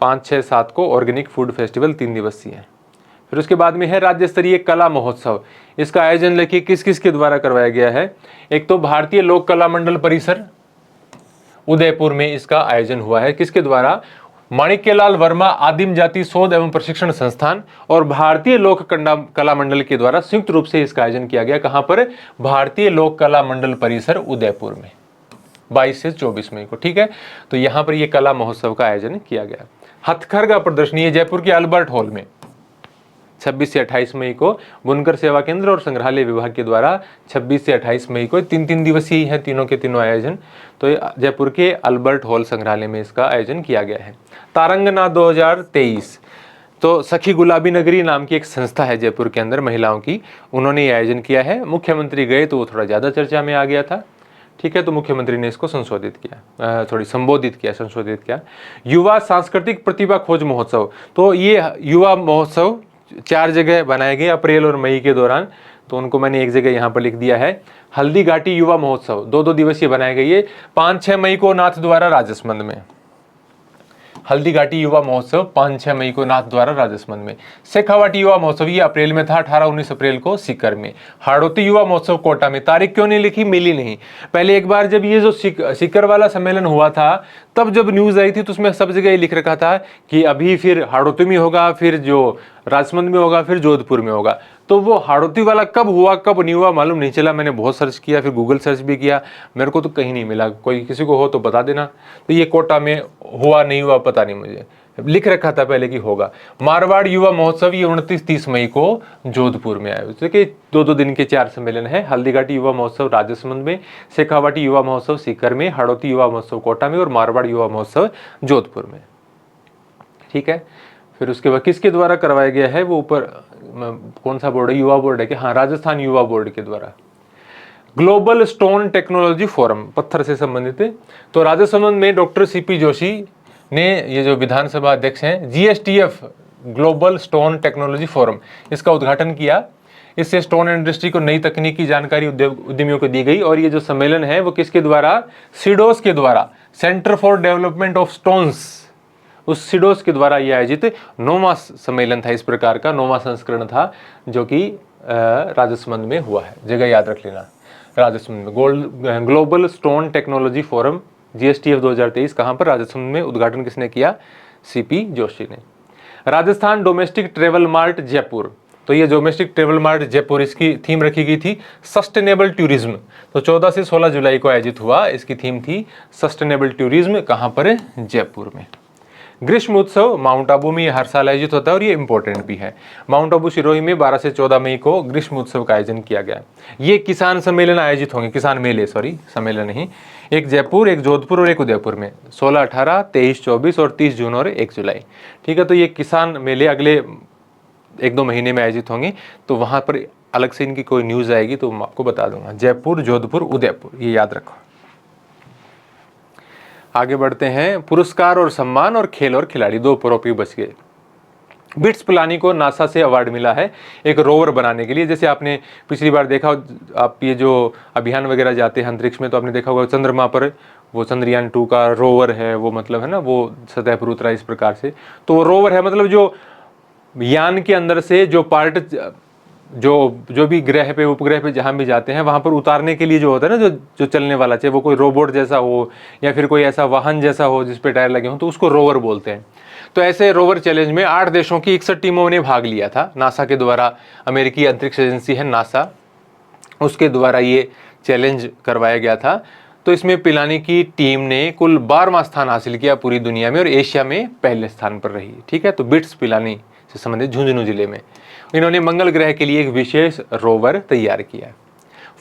S1: 5-6-7 को ऑर्गेनिक फूड फेस्टिवल 3 दिवसीय है। फिर उसके बाद में है राज्य स्तरीय कला महोत्सव। इसका आयोजन देखिए किस किस के द्वारा करवाया गया है। एक तो भारतीय लोक कला मंडल परिसर उदयपुर में इसका आयोजन हुआ है, किसके द्वारा, माणिक्यलाल वर्मा आदिम जाति शोध एवं प्रशिक्षण संस्थान और भारतीय लोक कला मंडल के द्वारा संयुक्त रूप से इसका आयोजन किया गया। कहां पर? भारतीय लोक कला मंडल परिसर उदयपुर में 22 से 24 मई को। ठीक है, तो यहां पर यह कला महोत्सव का आयोजन किया गया। हथकरघा प्रदर्शनी है जयपुर के अल्बर्ट हॉल में 26 से 28 मई को बुनकर सेवा केंद्र और संग्रहालय विभाग के द्वारा 26 से 28 मई को 3 दिवसीय है तीनों के तीनों आयोजन। तो जयपुर के अल्बर्ट हॉल संग्रहालय में इसका आयोजन किया गया है। तारंगना 2023, तो सखी गुलाबी नगरी नाम की एक संस्था है जयपुर के अंदर महिलाओं की, उन्होंने ये आयोजन किया है। मुख्यमंत्री गए तो वो थोड़ा ज़्यादा चर्चा में आ गया था। ठीक है, तो मुख्यमंत्री ने इसको संशोधित किया, संशोधित किया। युवा सांस्कृतिक प्रतिभा खोज महोत्सव, तो ये युवा महोत्सव 4 जगह बनाए गए अप्रैल और मई के दौरान। तो उनको मैंने एक जगह यहाँ पर लिख दिया है। हल्दी घाटी युवा महोत्सव 2 दिवसीय बनाए गए, ये 5-6 मई को नाथ द्वारा राजसमंद में। हल्दी घाटी युवा महोत्सव 5-6 मई को नाथ द्वारा राजसमंद में। शेखावाटी युवा महोत्सव ये अप्रैल में था, 18-19 अप्रैल को सीकर में। हाड़ौती युवा महोत्सव कोटा में। तारीख क्यों नहीं लिखी? मिली नहीं। पहले एक बार जब ये जो सीकर वाला सम्मेलन हुआ था, तब जब न्यूज आई थी तो उसमें सब जगह ये लिख रखा था कि अभी फिर हाड़ौती में होगा, फिर जो राजसमंद में होगा, फिर जोधपुर में होगा। तो वो हाड़ौती वाला कब हुआ कब नहीं हुआ मालूम नहीं चला। मैंने बहुत सर्च किया, फिर गूगल सर्च भी किया, मेरे को तो कहीं नहीं मिला। कोई किसी को हो तो बता देना। तो ये कोटा में हुआ नहीं हुआ पता नहीं, मुझे लिख रखा था पहले कि होगा। मारवाड़ युवा महोत्सव ये 29-30 मई को जोधपुर में आयोजित है। 2 दिन के 4 सम्मेलन है। हल्दीघाटी युवा महोत्सव राजसमंद में, शेखावाटी युवा महोत्सव सीकर में, हाड़ौती युवा महोत्सव कोटा में और मारवाड़ युवा महोत्सव जोधपुर में। ठीक है, फिर उसके बाद किसके द्वारा करवाया गया है? वो ऊपर कौन सा बोर्ड है? युवा बोर्ड है कि? हाँ, राजस्थान युवा बोर्ड के द्वारा। ग्लोबल स्टोन टेक्नोलॉजी फोरम, पत्थर से संबंधित है। तो राजसमंद में डॉक्टर सीपी जोशी ने, ये जो विधानसभा अध्यक्ष हैं, GSTF global stone technology forum, इसका उद्घाटन किया। इससे स्टोन इंडस्ट्री को नई तकनीकी जानकारी उद्यमियों को दी गई। और ये जो सम्मेलन है वो किसके द्वारा? सिडोस के द्वारा, centre for development of stones, उस सिडोस के द्वारा यह आयोजित 9वां सम्मेलन था। इस प्रकार का 9वां संस्करण था जो कि राजसमंद में हुआ है। जगह याद रख लेना, राजसमंद में। Global stone technology forum GSTF 2023 कहाँ पर? राजसमंद में। उद्घाटन किसने किया? CP जोशी ने। Rajasthan domestic travel mart Jaipur, तो ये डोमेस्टिक ट्रेवल मार्ट जयपुर, इसकी थीम रखी गई थी सस्टेनेबल टूरिज्म। तो 14 से 16 जुलाई को आयोजित हुआ। इसकी थीम थी सस्टेनेबल टूरिज्म। कहाँ पर? जयपुर में। ग्रीष्म उत्सव माउंट आबू में हर साल आयोजित होता है और ये इंपॉर्टेंट भी है। माउंट आबू सिरोही में 12 से 14 मई को ग्रीष्म उत्सव का आयोजन किया गया। ये किसान सम्मेलन आयोजित होंगे, किसान मेले, सम्मेलन नहीं, एक जयपुर, एक जोधपुर और एक उदयपुर में 16, 18, 23, 24 और 30 जून और 1 जुलाई। ठीक है, तो ये किसान मेले अगले 1-2 महीने में आयोजित होंगे। तो वहाँ पर अलग से इनकी कोई न्यूज़ आएगी तो मैं आपको बता दूंगा। जयपुर, जोधपुर, उदयपुर, ये याद रखो। आगे बढ़ते हैं। पुरस्कार और सम्मान और खेल और खिलाड़ी, 2 टॉपिक बच गए। बिट्स पिलानी को नासा से अवार्ड मिला है एक रोवर बनाने के लिए। जैसे आपने पिछली बार देखा, आप ये जो अभियान वगैरह जाते हैं अंतरिक्ष में, तो आपने देखा होगा चंद्रमा पर वो चंद्रयान 2 का रोवर है, वो मतलब है ना, वो सतह पर उतरा इस प्रकार से। तो वो रोवर है, मतलब जो यान के अंदर से जो पार्ट, जो भी ग्रह पे, उपग्रह पे जहाँ भी जाते हैं, वहाँ पर उतारने के लिए जो होता है ना, जो चलने वाला, चाहे वो कोई रोबोट जैसा हो या फिर कोई ऐसा वाहन जैसा हो जिस पे टायर लगे हों, तो उसको रोवर बोलते हैं। तो ऐसे रोवर चैलेंज में 8 देशों की 61 टीमों ने भाग लिया था। नासा के द्वारा, अमेरिकी अंतरिक्ष एजेंसी है नासा, उसके द्वारा ये चैलेंज करवाया गया था। तो इसमें पिलानी की टीम ने कुल 12वां स्थान हासिल किया पूरी दुनिया में और एशिया में पहले स्थान पर रही। ठीक है, तो बिट्स पिलानी से संबंधित झुंझुनू जिले में इन्होंने मंगल ग्रह के लिए एक विशेष रोवर तैयार किया।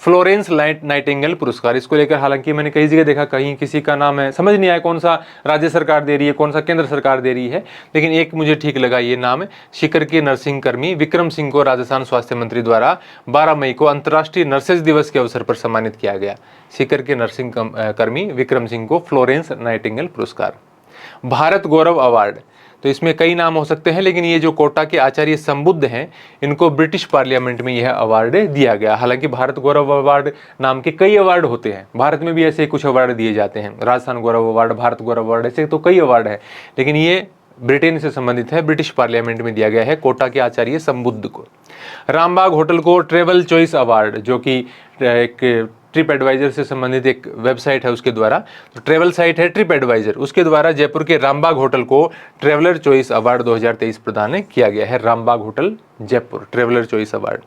S1: फ्लोरेंस नाइटिंगेल पुरस्कार, इसको लेकर हालांकि मैंने कई जगह देखा, कहीं किसी का नाम है, समझ नहीं आया कौन सा राज्य सरकार दे रही है, कौन सा केंद्र सरकार दे रही है, लेकिन एक मुझे ठीक लगा ये नाम। सीकर के नर्सिंग कर्मी विक्रम सिंह को राजस्थान स्वास्थ्य मंत्री द्वारा 12 मई को अंतर्राष्ट्रीय नर्सेज दिवस के अवसर पर सम्मानित किया गया। सीकर के नर्सिंग कर्मी विक्रम सिंह को फ्लोरेंस नाइटिंगेल पुरस्कार। भारत गौरव अवार्ड, तो इसमें कई नाम हो सकते हैं, लेकिन ये जो कोटा के आचार्य संबुद्ध हैं, इनको ब्रिटिश पार्लियामेंट में यह अवार्ड दिया गया। हालांकि भारत गौरव अवार्ड नाम के कई अवार्ड होते हैं, भारत में भी ऐसे कुछ अवार्ड दिए जाते हैं, राजस्थान गौरव अवार्ड, भारत गौरव अवार्ड, ऐसे तो कई अवार्ड है, लेकिन ये ब्रिटेन से संबंधित है, ब्रिटिश पार्लियामेंट में दिया गया है कोटा के आचार्य संबुद्ध को। रामबाग होटल को ट्रेवल चॉइस अवार्ड, जो कि एक ट्रिप एडवाइजर से संबंधित एक वेबसाइट है उसके द्वारा, तो ट्रेवल साइट है ट्रिप एडवाइजर, उसके द्वारा जयपुर के रामबाग होटल को ट्रेवलर चॉइस अवार्ड 2023 प्रदान किया गया है। Rambagh hotel Jaipur traveller choice award.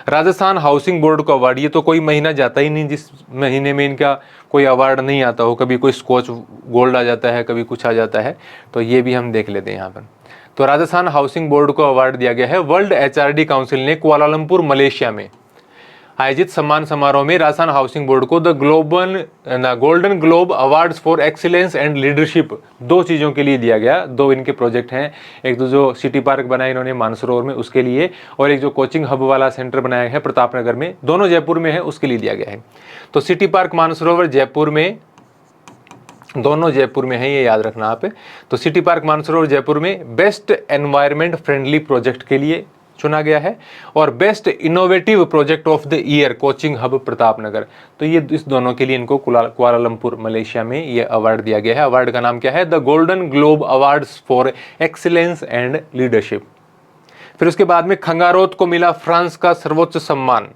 S1: Rajasthan housing board को अवार्ड, ये तो कोई महीना जाता ही नहीं जिस महीने में इनका कोई अवार्ड नहीं आता हो, कभी कोई स्कॉच गोल्ड आ जाता है, कभी कुछ आ जाता है, तो ये भी हम देख लेते हैं यहाँ पर। तो राजस्थान हाउसिंग बोर्ड को अवार्ड दिया गया है। वर्ल्ड एचआरडी काउंसिल ने कुआलालंपुर मलेशिया में आयोजित सम्मान समारोह में राजस्थान हाउसिंग बोर्ड को the golden globe awards for excellence and leadership 2 चीज़ों के लिए दिया गया। 2 इनके प्रोजेक्ट हैं, एक तो जो सिटी पार्क बनाया इन्होंने मानसरोवर में उसके लिए, और एक जो कोचिंग हब वाला सेंटर बनाया है प्रतापनगर में, दोनों जयपुर में है, उसके लिए दिया गया है। तो सिटी पार्क मानसरोवर जयपुर में, दोनों जयपुर में है, ये याद रखना आप। तो सिटी पार्क मानसरोवर जयपुर में बेस्ट एनवायरमेंट फ्रेंडली प्रोजेक्ट के लिए चुना गया है, और best innovative project of the year coaching hub Pratapnagar, तो ये इस दोनों के लिए इनको कुआलालंपुर मलेशिया में ये अवार्ड दिया गया है। अवार्ड का नाम क्या है? The golden globe awards for excellence and leadership. फिर उसके बाद में खंगारोत को मिला फ्रांस का सर्वोच्च सम्मान।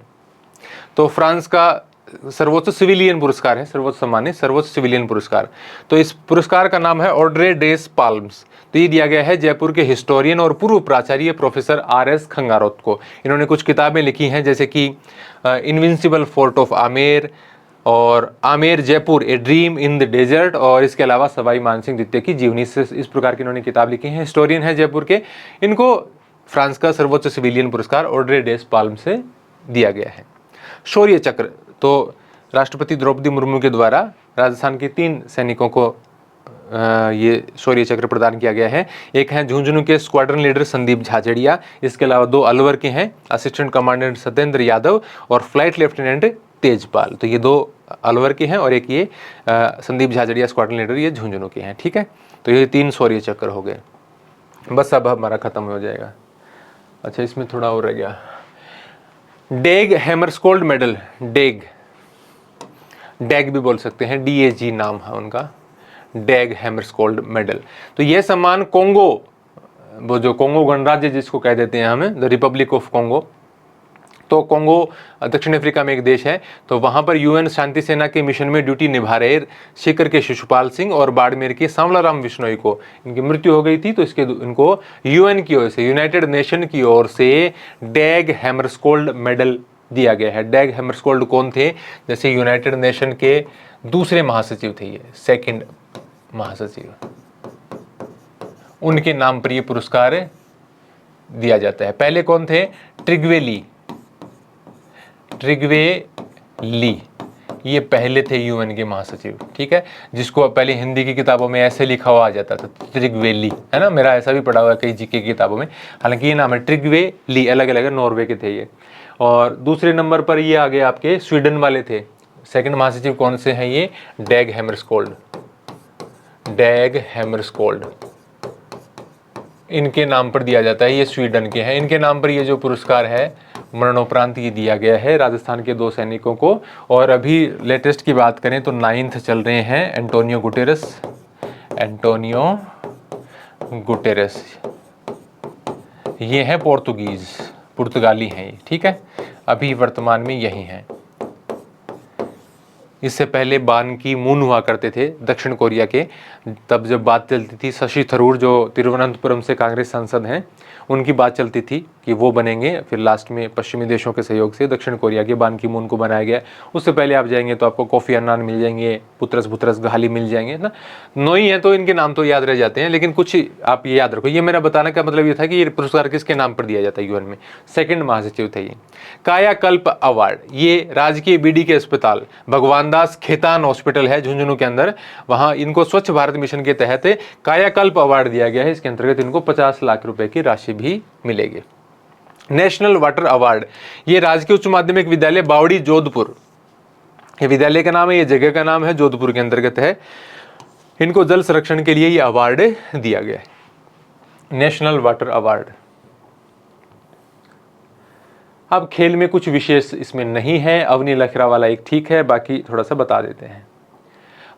S1: तो फ्रांस का सर्वोच्च सिविलियन पुरस्कार है, सर्वोच्च सम्मान है, सर्वोच्च सिविलियन पुरस्कार। तो इस पुरस्कार का नाम है ऑर्डरे डेस पाल्म्स। तो ये दिया गया है जयपुर के हिस्टोरियन और पूर्व प्राचार्य प्रोफेसर RS खंगारोत को। इन्होंने कुछ किताबें लिखी हैं, जैसे कि इनविंसिबल फोर्ट ऑफ आमेर और Amer Jaipur a dream in the desert, और इसके अलावा सवाई मानसिंह द्वितीय की जीवनी से इस प्रकार की इन्होंने किताब लिखी है। हिस्टोरियन है जयपुर के। इनको फ्रांस का सर्वोच्च सिविलियन पुरस्कार ऑर्डरे डेस पाल्म से दिया गया है। शौर्य चक्र, तो राष्ट्रपति द्रौपदी मुर्मू के द्वारा राजस्थान के 3 सैनिकों को ये शौर्य चक्र प्रदान किया गया है। एक है झुंझुनू के स्क्वाड्रन लीडर संदीप झाझड़िया, इसके अलावा 2 अलवर के हैं, असिस्टेंट कमांडेंट सत्येंद्र यादव और फ्लाइट लेफ्टिनेंट तेजपाल। तो ये 2 अलवर के हैं और एक ये संदीप झाझड़िया स्क्वाड्रन लीडर, ये झुंझुनू के हैं। ठीक है, तो ये 3 शौर्य चक्र हो गए। बस अब हमारा खत्म हो जाएगा। अच्छा, इसमें थोड़ा और रह गया। डेग हैमरस्कोल्ड मेडल, डैग भी बोल सकते हैं, DAG नाम है उनका, डैग हैमरस्कोल्ड मेडल। तो यह सम्मान कोंगो, वो जो कोंगो गणराज्य जिसको कह देते हैं हमें, द रिपब्लिक ऑफ कोंगो, तो कोंगो दक्षिण अफ्रीका में एक देश है, तो वहाँ पर UN शांति सेना के मिशन में ड्यूटी निभा रहे सीकर के शिशुपाल सिंह और बाड़मेर के सांवलाराम बिश्नोई को इनकी मृत्यु हो गई थी, तो इनको UN की ओर से, यूनाइटेड नेशन की ओर से डैग हैमरस्कोल्ड मेडल दिया गया है। डैग हैमरस्कोल्ड कौन थे? जैसे यूनाइटेड नेशन के दूसरे महासचिव थे, ये 2nd महासचिव, उनके नाम पर ये पुरस्कार दिया जाता है। पहले कौन थे? ट्रिग्वे ली, ये पहले थे UN के महासचिव। ठीक है, जिसको पहले हिंदी की किताबों में ऐसे लिखा हुआ आ जाता था, ट्रिग्वे ली, है ना, मेरा ऐसा भी पढ़ा हुआ है कई GK की किताबों में। हालांकि ये नाम है ट्रिग्वे ली, अलग अलग है, नॉर्वे के थे ये। और दूसरे नंबर पर ये आगे आपके स्वीडन वाले थे। 2nd महासचिव कौन से हैं? ये डैग हैमरस्कोल्ड, इनके नाम पर दिया जाता है, ये स्वीडन के हैं। इनके नाम पर ये जो पुरस्कार है मरणोपरांत ये दिया गया है राजस्थान के 2 सैनिकों को। और अभी लेटेस्ट की बात करें तो 9th चल रहे हैं एंटोनियो गुटेरेस, ये है पुर्तगाली हैं ये। ठीक है, अभी वर्तमान में यही हैं। इससे पहले बान की मून हुआ करते थे दक्षिण कोरिया के, तब जब बात चलती थी, शशि थरूर जो तिरुवनंतपुरम से कांग्रेस सांसद हैं, उनकी बात चलती थी कि वो बनेंगे, फिर लास्ट में पश्चिमी देशों के सहयोग से दक्षिण कोरिया के बान की मून को बनाया गया। उससे पहले आप जाएंगे तो आपको कोफी अन्नान मिल जाएंगे, पुत्रस घाली मिल जाएंगे ना, 9 ही हैं, तो इनके नाम तो याद रह जाते हैं, लेकिन कुछ आप ये याद रखो। ये मेरा बताने का मतलब ये था कि ये पुरस्कार किसके नाम पर दिया जाता है UN में? 2nd महासचिव थे ये। कायाकल्प अवार्ड, ये राजकीय BD के अस्पताल भगवान दास खेतान हॉस्पिटल है झुंझुनू के अंदर, वहां इनको स्वच्छ भारत मिशन के तहत कायाकल्प अवार्ड दिया गया है। इसके अंतर्गत इनको 50 लाख रुपए की राशि भी मिलेगी। नेशनल वाटर अवार्ड, ये राजकीय उच्च माध्यमिक विद्यालय बावड़ी जोधपुर, ये विद्यालय का नाम है, ये जगह का नाम है, जोधपुर के अंतर्गत है। इनको जल संरक्षण के लिए ये अवार्ड दिया गया है, नेशनल वाटर अवार्ड। अब खेल में कुछ विशेष इसमें नहीं है, अवनी लखरा वाला एक ठीक है, बाकी थोड़ा सा बता देते हैं।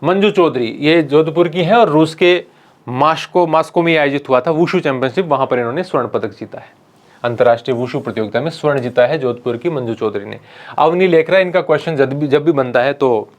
S1: मंजू चौधरी, ये जोधपुर की है और रूस के मास्को में आयोजित हुआ था वुशु चैंपियनशिप, वहां पर इन्होंने स्वर्ण पदक जीता है। अंतर्राष्ट्रीय वुशु प्रतियोगिता में स्वर्ण जीता है जोधपुर की मंजू चौधरी ने। अवनी लेखरा, इनका क्वेश्चन जब भी बनता है तो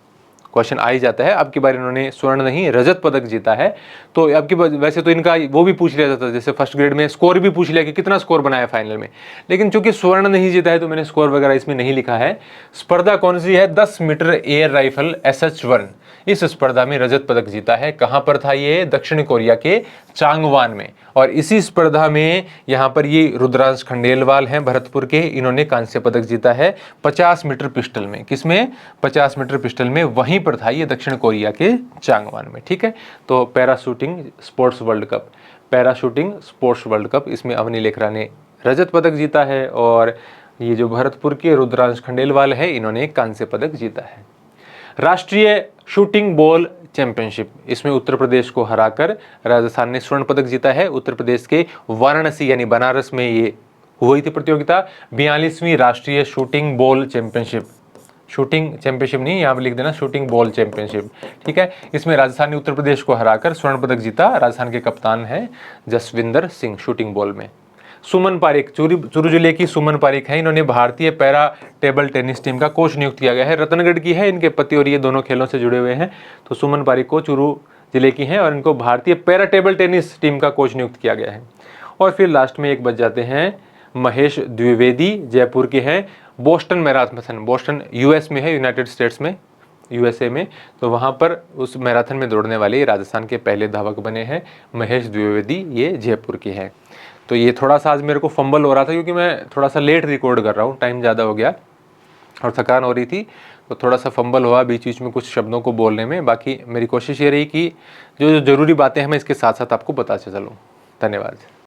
S1: क्वेश्चन आ ही जाता है। अब की बार इन्होंने स्वर्ण नहीं रजत पदक जीता है। तो अब की वैसे तो इनका वो भी पूछ लिया जाता था, जैसे फर्स्ट ग्रेड में स्कोर भी पूछ लिया कि कितना स्कोर बनाया फाइनल में, लेकिन चूंकि स्वर्ण नहीं जीता है तो मैंने स्कोर वगैरह इसमें नहीं लिखा है। स्पर्धा कौन सी है? 10 मीटर एयर राइफल SH-1, इस स्पर्धा में रजत पदक जीता है। कहां पर था ये? दक्षिण कोरिया के चांगवान में। और इसी स्पर्धा में यहां पर ये रुद्रांश खंडेलवाल हैं भरतपुर के, इन्होंने कांस्य पदक जीता है 50 मीटर पिस्टल में। किसमें? 50 मीटर पिस्टल में, वहीं पर था ये दक्षिण कोरिया के चांगवान में। ठीक है, तो parachuting sports world cup, parachuting sports world cup, इसमें अवनी लेखरा ने रजत पदक जीता है और ये जो भरतपुर के रुद्रांश खंडेलवाल है इन्होंने कांस्य पदक जीता है। राष्ट्रीय शूटिंग बॉल चैंपियनशिप, इसमें उत्तर प्रदेश को हराकर राजस्थान ने स्वर्ण पदक जीता है। उत्तर प्रदेश के वाराणसी यानी बनारस में ये हुई थी प्रतियोगिता। 42वीं राष्ट्रीय shooting ball championship, shooting championship नहीं, यहाँ पर लिख देना शूटिंग बॉल चैंपियनशिप। ठीक है, इसमें राजस्थान ने उत्तर प्रदेश को हराकर स्वर्ण पदक जीता। राजस्थान के कप्तान हैं जसविंदर सिंह शूटिंग बॉल में। सुमन पारिक, चूरू जिले की सुमन पारिक है, इन्होंने भारतीय पैरा टेबल टेनिस टीम का कोच नियुक्त किया गया है। रतनगढ़ की है, इनके पति और ये दोनों खेलों से जुड़े हुए हैं। तो सुमन पारिक को चूरू जिले की हैं और इनको भारतीय पैरा टेबल टेनिस टीम का कोच नियुक्त किया गया है। और फिर लास्ट में एक बच जाते हैं महेश द्विवेदी, जयपुर के हैं। बोस्टन मैराथन, बोस्टन US में है, यूनाइटेड स्टेट्स में, USA में, तो वहाँ पर उस मैराथन में दौड़ने वाले राजस्थान के पहले धावक बने हैं महेश द्विवेदी, ये जयपुर के हैं। तो ये थोड़ा सा आज मेरे को फंबल हो रहा था क्योंकि मैं थोड़ा सा लेट रिकॉर्ड कर रहा हूँ, टाइम ज़्यादा हो गया और थकान हो रही थी, तो थोड़ा सा फंबल हुआ बीच बीच में कुछ शब्दों को बोलने में। बाकी मेरी कोशिश ये रही कि जो ज़रूरी बातें हैं मैं इसके साथ साथ आपको बताते चलूँ। धन्यवाद।